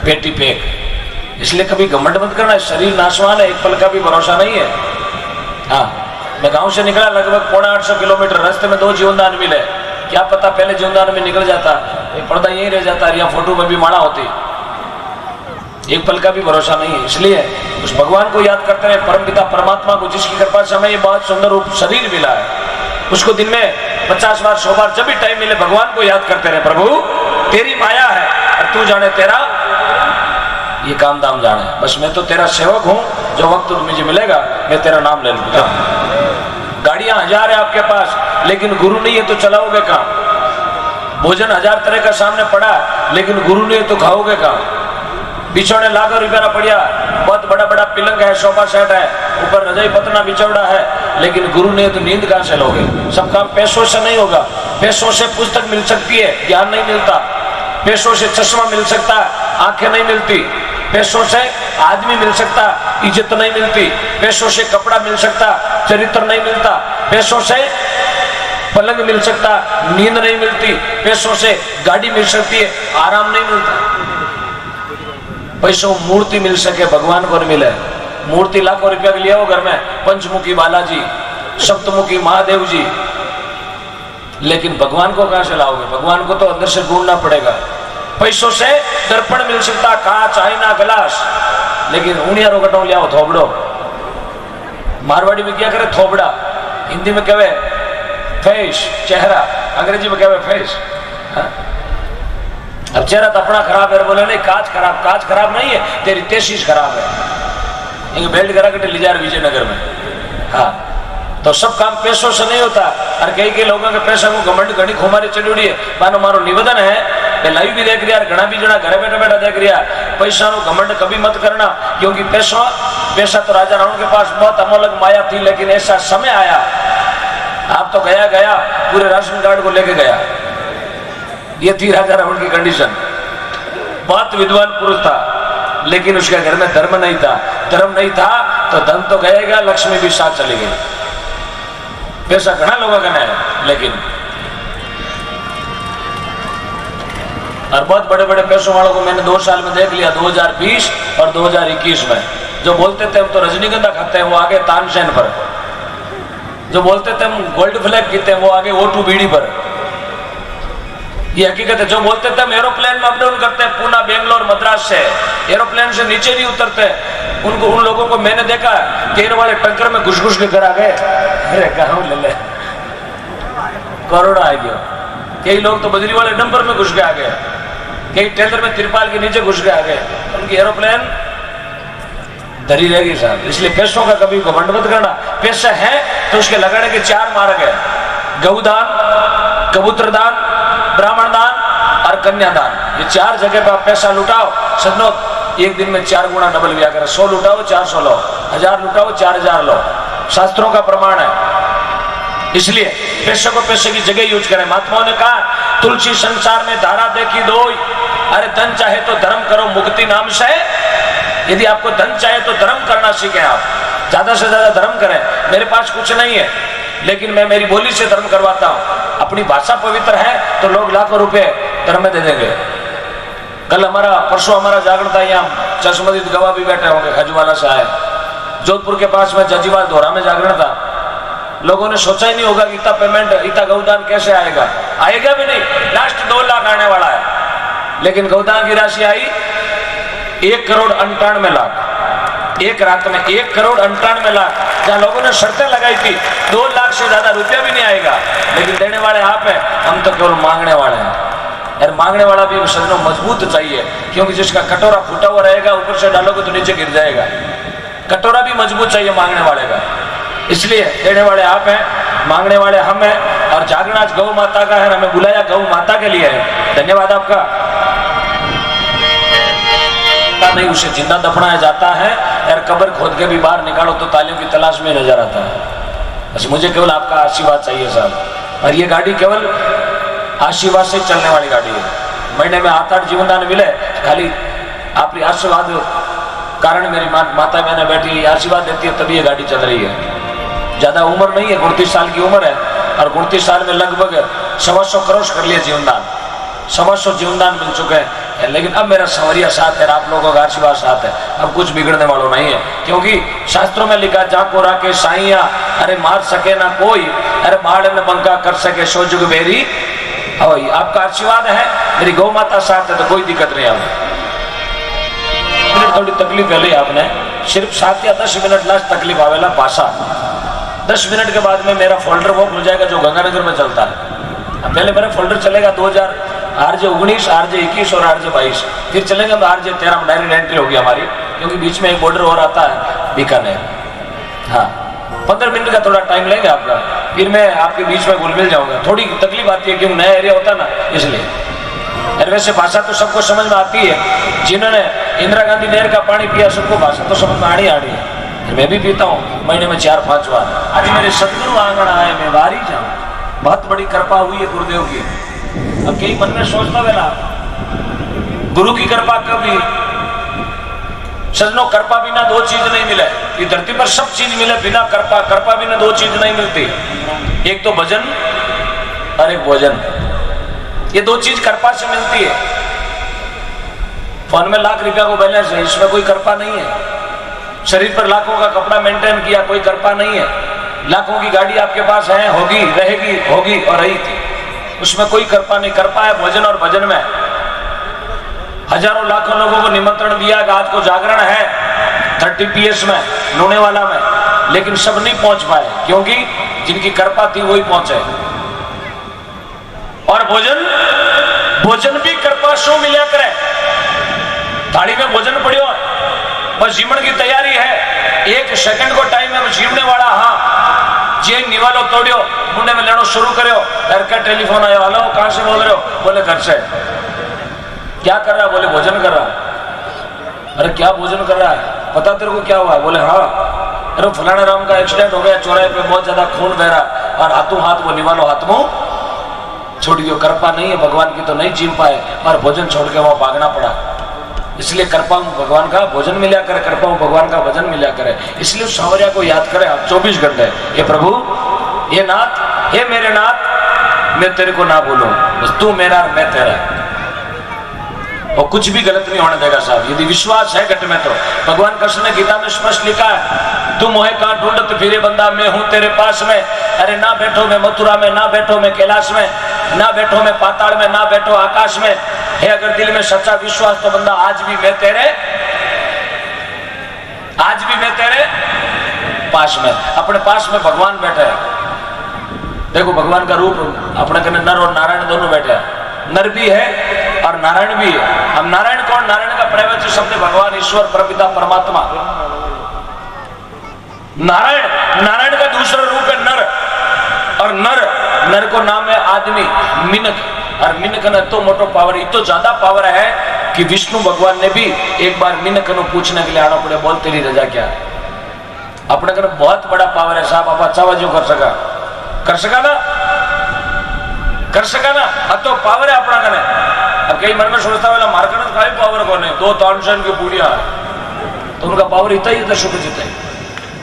पेटी पेक। इसलिए कभी घमंड मत करना, शरीर नाशवान है, एक पल का भी भरोसा नहीं है। हाँ, मैं गांव से निकला लगभग 850 किलोमीटर, रास्ते में 2 जीवनदान मिले। क्या पता पहले जीवनदान में निकल जाता, पर्दा यहीं रह जाता, या फोटो में भी माड़ा होती। एक पल का भी भरोसा नहीं है। इसलिए उस भगवान को याद करते रहे, परमपिता परमात्मा को, जिसकी कृपा से हमें ये बहुत सुंदर रूप शरीर मिला है। उसको दिन में 50 बार 100 बार जब भी टाइम मिले भगवान को याद करते रहे। प्रभु तेरी माया है और तू जाने तेरा ये काम दाम जाने, बस मैं तो तेरा सेवक हूं, जो वक्त मुझे मिलेगा मैं तेरा नाम ले लूंगा। गाड़ियां 1000 है आपके पास, लेकिन गुरु नहीं है तो चलाओगे कहां? भोजन 1000 तरह का सामने पड़ा है, लेकिन गुरु नहीं है तो खाओगे कहां? बिछौने लाखों रुपया पड़िया, बहुत बड़ा बड़ा पिलंग है, सोफा सेट है, ऊपर रजाई पतना बिछौड़ा है, लेकिन गुरु ने तो नींद कहां से लोगे? सब काम पैसों से नहीं होगा। पैसों से पुस्तक मिल सकती है, ज्ञान नहीं मिलता। पैसों से चश्मा मिल सकता है, आंखें नहीं मिलती। पैसों से आदमी मिल सकता, इज्जत नहीं मिलती। पैसों से कपड़ा मिल सकता, चरित्र नहीं मिलता। पैसों से पलंग मिल सकता, नींद नहीं मिलती। पैसों से गाड़ी मिल सकती है, आराम नहीं मिलता। पैसों मूर्ति मिल सके, भगवान को नहीं मिले। मूर्ति लाखों रुपया के लिए हो घर में, पंचमुखी बालाजी, सप्तमुखी महादेव जी, लेकिन भगवान को कहां से लाओगे? भगवान को तो अंदर से ढूंढना पड़ेगा। पैसों से दर्पण मिल सकता, कांच, आईना, गिलास, लेकिन ऊनिया रोकटो लियाओ थोबड़ो। मारवाड़ी में क्या करे? थोबड़ा। हिंदी में कहे फेस, चेहरा। अंग्रेजी में कहे फेस। अब चेहरा तो अपना खराब है, बोले नहीं कांच खराब। कांच खराब नहीं है, तेरी तेशीस खराब है। बेल्ट करा के ले जा विजयनगर में। हाँ, तो सब काम पैसों से नहीं होता। और कई लोगों के पैसा को घमंड घनी खुमारी चढ़ी उड़ी है। मानो मारो निवेदन है, लाइव भी देख रहा, घना भी जना घर बैठा बैठा देख रहा, पैसा नो घमंड कभी मत करना, क्योंकि पैसा तो राजा रावण के पास बहुत अमोलक माया थी, लेकिन ऐसा समय आया, आप तो गया पूरे राशन कार्ड को लेके गया। ये थी राजा रावण की कंडीशन। बहुत विद्वान पुरुष था, लेकिन उसके घर में धर्म नहीं था। धर्म नहीं था तो धन तो गएगा, लक्ष्मी भी साथ चली गई। पैसा घना लोगों का है, लेकिन और बहुत बड़े बड़े पैसों वालों को मैंने 2 साल में देख लिया, 2020 और 2021 में। जो बोलते थे हम तो रजनीगंधा खाते हैं, वो आगे तानसेन पर। जो बोलते थे हम गोल्ड फ्लैग पीते हैं, वो आगे O2 बीड़ी पर। ये हकीकत है। जो बोलते थे हम एरोप्लेन में अपडाउन करते हैं, पुणे, बेंगलोर, मद्रास से, एरोप्लेन से नीचे नहीं उतरते, उन लोगों को मैंने देखा तेल वाले टंकर में घुस के घर आ गए। अरे कहाँ ले ले, करोड़ आ गया। कई लोग तो बजरी वाले डंपर में घुस के आ गए, कई टेलर में तिरपाल के नीचे घुस के आ गए। उनकी एरोप्लेन धरी रहेगी साहब। इसलिए पैसों का कभी घमंड मत करना। पैसा है तो उसके लगाने के 4 मार्ग है: गौदान, कबूतरदान, ब्राह्मण दान और कन्यादान। ये 4 जगह पर आप पैसा लुटाओ, सजनो एक दिन में 4 गुना डबल ब्याह करें। 100 लुटाओ 400 लो, 1000 लुटाओ 4000 लो। शास्त्रों का प्रमाण है। इसलिए पैसे को पैसे की जगह यूज करें। महात्माओं ने कहा, तुलसी संसार में धारा देखी दोई, अरे धन चाहे तो धर्म करो मुक्ति नाम से। यदि आपको धन चाहे तो धर्म करना सीखें। आप ज्यादा से ज्यादा धर्म करें। मेरे पास कुछ नहीं है, लेकिन मैं मेरी बोली से धर्म करवाता हूं। अपनी भाषा पवित्र है तो लोग लाखों रुपए धर्म में दे देंगे। कल परसों हमारा जागरण था, यहाँ चश्मदीद गवाह भी बैठे होंगे, खजवाला से आए। जोधपुर के पास में जजीवाल दोहरा में जागरण था। लोगों ने सोचा ही नहीं होगा कि इतना पेमेंट, इतना गौदान कैसे आएगा। आएगा भी नहीं, लास्ट 2 लाख आने वाला है। लेकिन गौदान की राशि आई 1,98,00,000। एक रात में 1,98,00,000। जहां लोगों ने शर्तें लगाई थी 2 लाख से ज्यादा रुपया भी नहीं आएगा, लेकिन देने वाले आप हैं, हम तो केवल मांगने वाले हैं। यार मांगने वाला भी सजनों मजबूत चाहिए, क्योंकि जिसका कटोरा फूटा हुआ रहेगा, ऊपर से डालोगे तो नीचे गिर जाएगा। कटोरा भी मजबूत चाहिए मांगने वाले का। इसलिए देने वाले आप हैं, मांगने वाले हम हैं। और जागरण आज गौ माता का है, हमें बुलाया गौ माता के लिए है। धन्यवाद आपका। नहीं, उसे जिंदा दफनाया जाता है। यार कब्र खोद के भी बाहर निकालो तो तालियों की तलाश में नजर आता है। बस मुझे केवल आपका आशीर्वाद चाहिए साहब। और ये गाड़ी केवल आशीर्वाद से चलने वाली गाड़ी है। महीने में 8-8 जीवनदान मिले, खाली आपकी आशीर्वाद कारण मेरी माता बहने बैठी आशीर्वाद देती है, तभी ये गाड़ी चल रही है। ज्यादा उम्र नहीं है, 29 साल की उम्र है, और 29 साल में लगभग 125 करोड़ कर लिए जीवनदान। 125 जीवनदान मिल चुके हैं, लेकिन अब मेरा संवरिया साथ है, आप लोगों का आशीर्वाद साथ है, अब कुछ बिगड़ने वालों नहीं है। क्योंकि शास्त्रों में लिखा, जाको राके साइया, अरे मार सके ना कोई, अरे माड़ न बंका कर सके सो जुग बेरी। आपका आशीर्वाद है, मेरी गौ माता साथ है, तो कोई दिक्कत नहीं है। थोड़ी तकलीफ है ली आपने, सिर्फ 7 या 10 मिनट लास्ट तकलीफ आवेला भाषा। 10 मिनट के बाद में मेरा फोल्डर वो खुल जाएगा जो गंगानगर में चलता है। पहले मेरा फोल्डर चलेगा 2000 RJ 19, RJ 21 और RJ 22, फिर चलेंगे RJ 13 में डायरेक्ट एंट्री होगी हमारी, क्योंकि बीच में एक बॉर्डर और आता है बीकानेर। हाँ, 15 मिनट का थोड़ा टाइम लेंगे आपका, फिर मैं आपके बीच में घुल मिल जाऊंगा। थोड़ी तकलीफ आती है क्योंकि नया एरिया होता है ना, इसलिए। अरे वैसे भाषा तो सबको समझ में आती है, जिन्होंने इंदिरा गांधी नहर का पानी पिया सबको भाषा तो समझ में आनी है। मैं भी पीता हूँ महीने में 4-5 बार। आज मेरे सदगुरु आंगन आए, मैं वारी जाऊँ, बहुत बड़ी कृपा हुई है गुरुदेव की। अब कई मन में सोचता वेला, गुरु की कृपा कभी सजनों, कृपा बिना 2 चीज नहीं मिले। ये धरती पर सब चीज मिले, बिना कृपा, कृपा बिना 2 चीज नहीं मिलती। एक तो भजन और एक भोजन, ये 2 चीज कृपा से मिलती है। फोन में लाख रुपया को बैलेंस है, इसमें कोई कृपा नहीं है। शरीर पर लाखों का कपड़ा मेंटेन किया, कोई कृपा नहीं है। लाखों की गाड़ी आपके पास है, होगी, रहेगी, होगी और रही थी, उसमें कोई कृपा नहीं। कृपा है भोजन और भजन में। हजारों लाखों लोगों को निमंत्रण दिया कि आज को जागरण है 30 PS में, लोनेवाला में, लेकिन सब नहीं पहुंच पाए, क्योंकि जिनकी कृपा थी वही पहुंचे। और भोजन, भोजन भी कृपा शो मिला करे। थाली में भोजन पड़ियो, बस जीवन की तैयारी है, 1 सेकंड को टाइम है, जीवने वाला। हाँ, जे निवालो तोड़ियो, मुंडे में लेना शुरू करो, घर का टेलीफोन आया, हेलो कहां से बोल रहे हो? बोले घर से। क्या कर रहा है? बोले भोजन कर रहा है। अरे क्या भोजन कर रहा है? पता तेरे को क्या हुआ? बोले हाँ, अरे फलाने राम का एक्सीडेंट हो गया, चौराहे पे बहुत ज्यादा खून बह रहा, और हाथों हाथ वो निवालो हाथ मुंह छोड़ दियो। कृपा नहीं है भगवान की तो नहीं जीव पाए, और भोजन छोड़ के वहां भागना पड़ा। इसलिए कृपा भगवान का भोजन मिला करे, कृपा भगवान का भजन मिला करे। इसलिए उस सांवरिया को याद करें आप 24 घंटे, हे प्रभु, हे नाथ, हे मेरे नाथ, मैं तेरे को ना बोलूं, बस तू मेरा और मैं तेरा, और कुछ भी गलत नहीं होने देगा साहब, यदि विश्वास है घट में तो। भगवान कृष्ण ने गीता में स्पष्ट लिखा है, तुम मोहे कहां ढूंढत फिरे बंदा, मैं हूं तेरे पास में। अरे ना बैठो मैं मथुरा में, ना बैठो मैं कैलाश में, ना बैठो मैं पाताल में, ना बैठो आकाश में। है अगर दिल में सच्चा विश्वास तो बंदा आज भी मैं तेरे, आज भी मैं तेरे पास में, अपने पास में भगवान बैठे हैं। देखो भगवान का रूप अपने कने नर और नारायण दोनों बैठे हैं, नर भी है और नारायण भी है। अब नारायण कौन? नारायण का प्रवचन शब्द भगवान ईश्वर परपिता परमात्मा। नारायण, नारायण का दूसरा रूप है नर, और नर, नर को नाम है आदमी, मिनक, और मिनक ने तो मोटो पावर, इतो ज्यादा पावर है कि विष्णु भगवान ने भी एक बार मिनक को पूछने के लिए आना पड़े, बोल तेरी रजा क्या है? अपने घर बहुत बड़ा पावर है साहब, आप अच्छा बाजू कर सका, कर सका ना, कर सका ना, अब तो पावर है अपना कने। अब कई मन में सोचता है मार्केट का पावर कौन है, 2-3 की पूड़िया, तो उनका पावर इतना ही था, शुक्र जीते।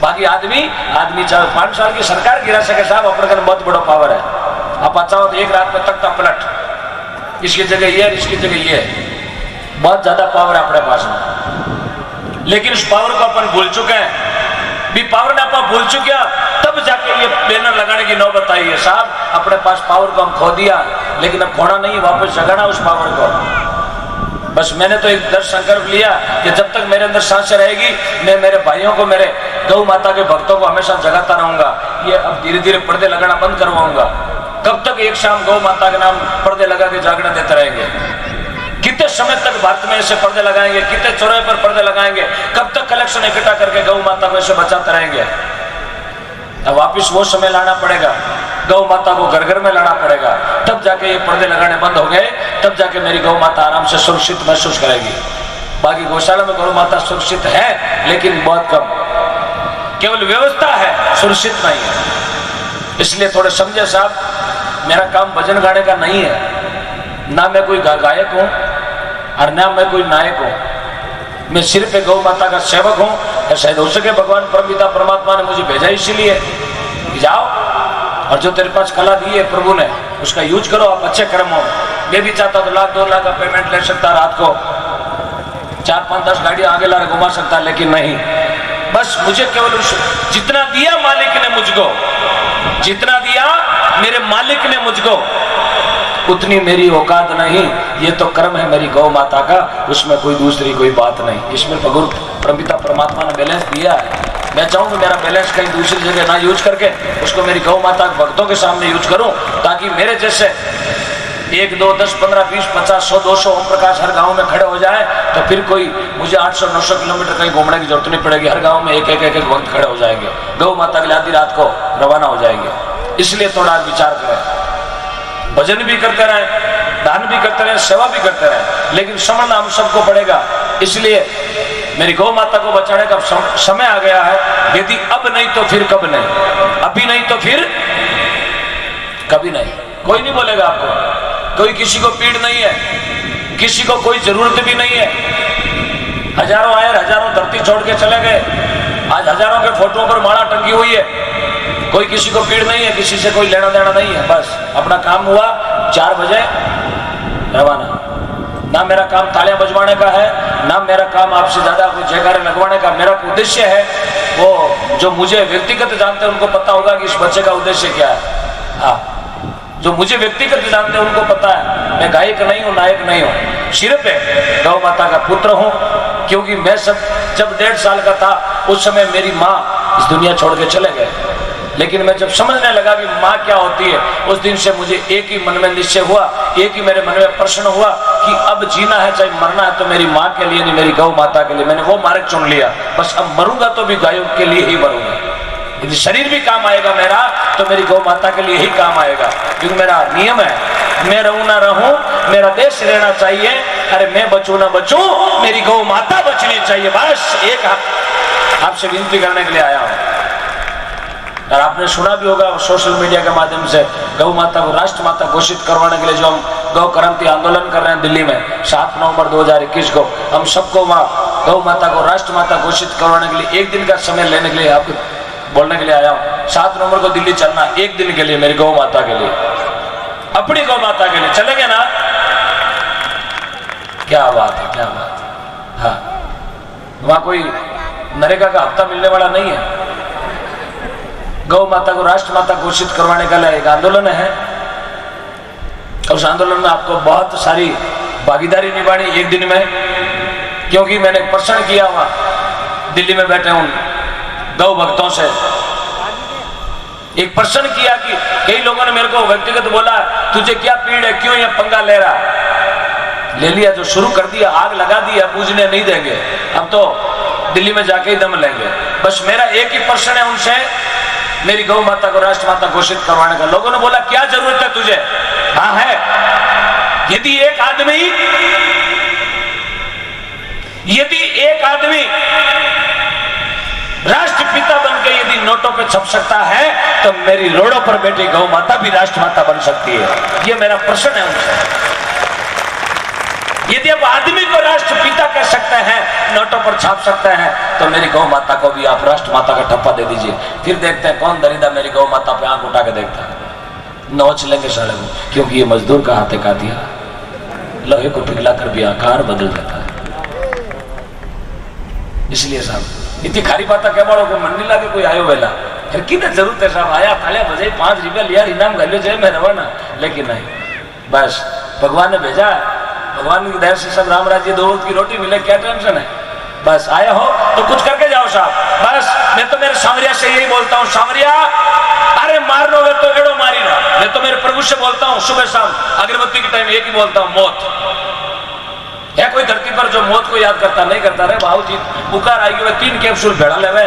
बाकी आदमी, आदमी चाहे 5 साल की सरकार गिरा सके साहब, अपने कने बहुत बड़ा पावर है। आप अच्छा हो तो एक रात में तख्ता पलट, इसकी जगह ये, इसकी जगह ये, बहुत ज्यादा पावर है अपने पास में। लेकिन उस पावर को अपन भूल चुके हैं, भी पावर ने अपन भूल चुके, तब जाके ये बैनर लगाने की नौबत आई है साहब। अपने पास पावर को हम खो दिया, लेकिन अब खोना नहीं, वापस जगाना उस पावर को। बस मैंने तो एक दृढ़ संकल्प लिया कि जब तक मेरे अंदर सांसें रहेगी, मैं मेरे भाइयों को, मेरे गौ माता के भक्तों को हमेशा जगाता रहूंगा। ये अब धीरे धीरे पर्दे लगाना बंद करवाऊंगा। कब तक एक शाम गौ माता के नाम पर्दे लगा के जागरण देते रहेंगे? कितने समय तक भारत में ऐसे पर्दे लगाएंगे? कितने चौराहे पर पर्दे लगाएंगे? कब तक कलेक्शन इकट्ठा करके गौ माता को ऐसे बचाते रहेंगे? अब वापिस वो समय लाना पड़ेगा, गौ माता को घर घर में लाना पड़ेगा, तब जाके ये पर्दे लगाने बंद हो गए, तब जाके मेरी गौ माता आराम से सुरक्षित महसूस करेगी। बाकी गौशाला में गौ माता सुरक्षित है, लेकिन बहुत कम, केवल व्यवस्था है, सुरक्षित नहीं है। इसलिए थोड़े समझे साहब, मेरा काम भजन गाने का नहीं है, ना मैं कोई गायक हूं और ना मैं कोई नायक हूं। मैं सिर्फ एक गौ माता का सेवक हूं। शायद हो सके भगवान परमपिता परमात्मा ने मुझे भेजा इसीलिए, जाओ और जो तेरे पास कला दी है प्रभु ने, उसका यूज करो, आप अच्छे कर्म हो। मैं भी चाहता तो 1-2 लाख का पेमेंट ले सकता, रात को 4-5-10 गाड़ियां आगे ला घुमा सकता, लेकिन नहीं। बस मुझे केवल जितना दिया मालिक ने मुझको, जितना दिया मेरे मालिक ने मुझको, उतनी मेरी औकात नहीं। ये तो कर्म है मेरी गौ माता का, उसमें कोई दूसरी कोई बात नहीं। इसमें भगवान परमपिता परमात्मा ने बैलेंस दिया है। मैं चाहूँगा मेरा बैलेंस कहीं दूसरी जगह ना यूज करके उसको मेरी गौ माता के भक्तों के सामने यूज करूं, ताकि मेरे जैसे 1, 2, 10, 15, 20, 50, 100, 200 ओम प्रकाश हर गांव में खड़े हो जाए, तो फिर कोई मुझे 800-900 किलोमीटर कहीं घूमने की जरूरत नहीं पड़ेगी। हर गांव में एक भक्त खड़े हो जाएंगे, गौ माता के लिए आधी रात को रवाना हो जाएंगे। इसलिए थोड़ा विचार करें, भजन भी करते रहें, दान भी करते रहें, सेवा भी करते रहें, लेकिन समझना हम सबको पड़ेगा। इसलिए मेरी गौ माता को बचाने का समय आ गया है। यदि अब नहीं तो फिर कब नहीं, अभी नहीं तो फिर कभी नहीं। कोई नहीं बोलेगा आपको, कोई किसी को पीड़ नहीं है, किसी को कोई जरूरत भी नहीं है। हजारों आए, हजारों धरती छोड़ के चले गए, आज हजारों के फोटो पर माला टंगी हुई है। कोई किसी को पीड़ नहीं है, किसी से कोई लेना देना नहीं है। बस अपना काम हुआ, 4 बजे रवाना। ना मेरा काम तालियां बजवाने का है, ना मेरा काम आपसे ज्यादा कोई जयकारे लगवाने का। मेरा उद्देश्य है, वो जो मुझे व्यक्तिगत जानते हैं उनको पता होगा कि इस बच्चे का उद्देश्य क्या है। हाँ, जो मुझे व्यक्तिगत जानते हैं उनको पता है, मैं गायक नहीं हूँ, नायक नहीं हूँ, सिर्फ गौ माता का पुत्र हूँ। क्योंकि मैं जब 1.5 साल का था उस समय मेरी माँ इस दुनिया छोड़ के चले गए, लेकिन मैं जब समझने लगा कि माँ क्या होती है, उस दिन से मुझे एक ही मन में निश्चय हुआ, एक ही मेरे मन में प्रश्न हुआ कि अब जीना है चाहे मरना है तो मेरी माँ के लिए नहीं, मेरी गौ माता के लिए। मैंने वो मार्ग चुन लिया। बस अब मरूंगा तो भी गायों के लिए ही मरूंगा। यदि शरीर भी काम आएगा मेरा, तो मेरी गौ माता के लिए ही काम आएगा। क्योंकि मेरा नियम है, मैं रहूं ना रहूं, मेरा देश रहना चाहिए। अरे मैं बचूं ना बचूं, मेरी गौ माता बचनी चाहिए। बस एक आपसे विनती करने के लिए आया हूं। और आपने सुना भी होगा सोशल मीडिया के माध्यम से, गौ माता को राष्ट्र माता घोषित करवाने के लिए जो हम गौ क्रांति आंदोलन कर रहे हैं दिल्ली में 7 नवंबर 2021 को, हम सबको वहाँ गौ माता को राष्ट्र माता घोषित करवाने के लिए 1 दिन का समय लेने के लिए आपको बोलने के लिए आया हूँ। 7 नवंबर को दिल्ली चलना, 1 दिन के लिए, मेरी गौ माता के लिए, अपनी गौ माता के लिए चलेंगे ना? क्या बात है, क्या बात है। हाँ, वहां कोई नरेगा का हफ्ता मिलने वाला नहीं है। गौ माता को राष्ट्र माता घोषित करवाने का एक आंदोलन है। उस आंदोलन में आपको बहुत सारी भागीदारी निभानी 1 दिन में, क्योंकि मैंने प्रश्न किया वहां दिल्ली में बैठे उन गौ भक्तों से, एक प्रश्न किया कि कई लोगों ने मेरे को व्यक्तिगत बोला, तुझे क्या पीड़ है, क्यों ये पंगा ले रहा? ले लिया, जो शुरू कर दिया, आग लगा दी, अब बुझने नहीं देंगे, अब तो दिल्ली में जाके ही दम लेंगे। बस मेरा एक ही प्रश्न है उनसे, मेरी गौ माता को राष्ट्र माता घोषित करवाने का। लोगों ने बोला क्या जरूरत है तुझे? हाँ है, यदि एक आदमी राष्ट्रपिता बनके यदि नोटों पे छप सकता है, तो मेरी रोडों पर बैठी गौ माता भी राष्ट्र माता बन सकती है। ये मेरा प्रश्न है उनसे। यदि आप आदमी को राष्ट्रपिता कह सकते हैं, नोटों पर छाप सकते हैं, तो मेरी गौ माता को भी आप राष्ट्र माता का ठप्पा दे दीजिए। फिर देखते हैं कौन दरिंदा मेरी गौ माता पे आंख उठा के देखता है। नोच लेंगे साले को, क्योंकि ये मजदूर का हाथे का दिया, लोहे को पिघला कर भी आकार बदल देता है। इसलिए साहब इतनी खारी बात क्या बाड़ो को मन नहीं लागे कोई आयो वेला, फिर की जरूरत है साहब, आया थालिया बजाई 5 रुपया लिया, इनाम कर लो जय मैं रवाना। लेकिन नहीं, बस भगवान ने भेजा, भगवान की दया से सब राम राज्य 2 वक्त की रोटी मिले, क्या टेंशन है? बस आए हो तो कुछ करके जाओ साहब। बस मैं तो मेरे सांवरिया से यही बोलता हूँ, सांवरिया अरे मार लो वे तो एड़ो मारी ना। मैं तो मेरे प्रभु से बोलता हूँ सुबह शाम अगरबत्ती के टाइम एक ही बोलता हूँ, मौत है। कोई धरती पर जो मौत को याद करता नहीं करता, रे भाऊ जी पुकार आएगी, 3 कैप्सूल भेड़ा लेवे।